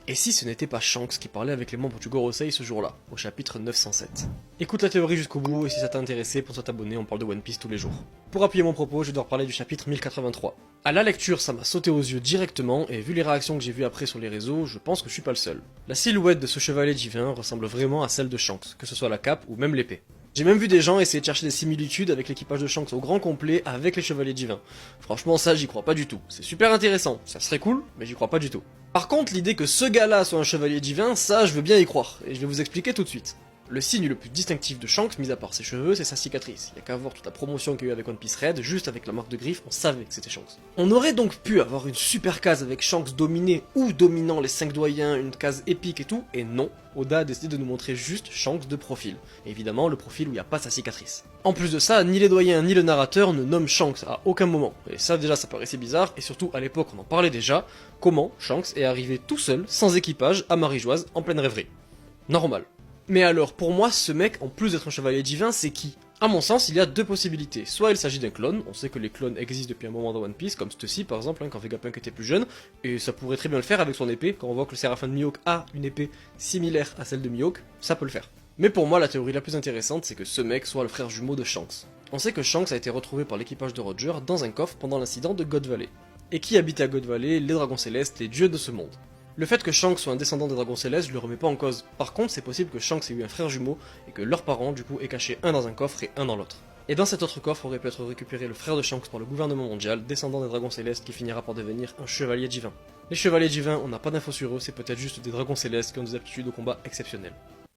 Et si ce n'était pas Shanks qui parlait avec les membres du Gorosei ce jour-là, au chapitre 907? Écoute la théorie jusqu'au bout, et si ça t'a intéressé, pense à t'abonner, on parle de One Piece tous les jours. Pour appuyer mon propos, je dois parler du chapitre 1083. À la lecture, ça m'a sauté aux yeux directement, et vu les réactions que j'ai vues après sur les réseaux, je pense que je suis pas le seul. La silhouette de ce chevalier divin ressemble vraiment à celle de Shanks, que ce soit la cape ou même l'épée. J'ai même vu des gens essayer de chercher des similitudes avec l'équipage de Shanks au grand complet avec les chevaliers divins. Franchement ça j'y crois pas du tout. C'est super intéressant, ça serait cool, mais j'y crois pas du tout. Par contre l'idée que ce gars-là soit un chevalier divin, ça je veux bien y croire, et je vais vous expliquer tout de suite. Le signe le plus distinctif de Shanks, mis à part ses cheveux, c'est sa cicatrice. Y a qu'à voir toute la promotion qu'il y a eu avec One Piece Red, juste avec la marque de griffe, on savait que c'était Shanks. On aurait donc pu avoir une super case avec Shanks dominé ou dominant les 5 doyens, une case épique et tout, et non, Oda a décidé de nous montrer juste Shanks de profil. Et évidemment, le profil où il n'y a pas sa cicatrice. En plus de ça, ni les doyens ni le narrateur ne nomment Shanks à aucun moment. Et ça déjà ça paraissait bizarre, et surtout à l'époque on en parlait déjà, comment Shanks est arrivé tout seul, sans équipage, à Marie-Joise, en pleine rêverie. Normal. Mais alors, pour moi, ce mec, en plus d'être un chevalier divin, c'est qui? À mon sens, il y a deux possibilités. Soit il s'agit d'un clone, on sait que les clones existent depuis un moment dans One Piece, comme Stussy par exemple, quand Vegapunk était plus jeune, et ça pourrait très bien le faire avec son épée, quand on voit que le Séraphin de Mihawk a une épée similaire à celle de Mihawk, ça peut le faire. Mais pour moi, la théorie la plus intéressante, c'est que ce mec soit le frère jumeau de Shanks. On sait que Shanks a été retrouvé par l'équipage de Roger dans un coffre pendant l'incident de God Valley. Et qui habitait à God Valley? Les dragons célestes, les dieux de ce monde. Le fait que Shanks soit un descendant des dragons célestes, je le remets pas en cause. Par contre, c'est possible que Shanks ait eu un frère jumeau et que leurs parents, du coup, aient caché un dans un coffre et un dans l'autre. Et dans cet autre coffre aurait pu être récupéré le frère de Shanks par le gouvernement mondial, descendant des dragons célestes qui finira par devenir un chevalier divin. Les chevaliers divins, on n'a pas d'infos sur eux, c'est peut-être juste des dragons célestes qui ont des aptitudes au combat exceptionnelles.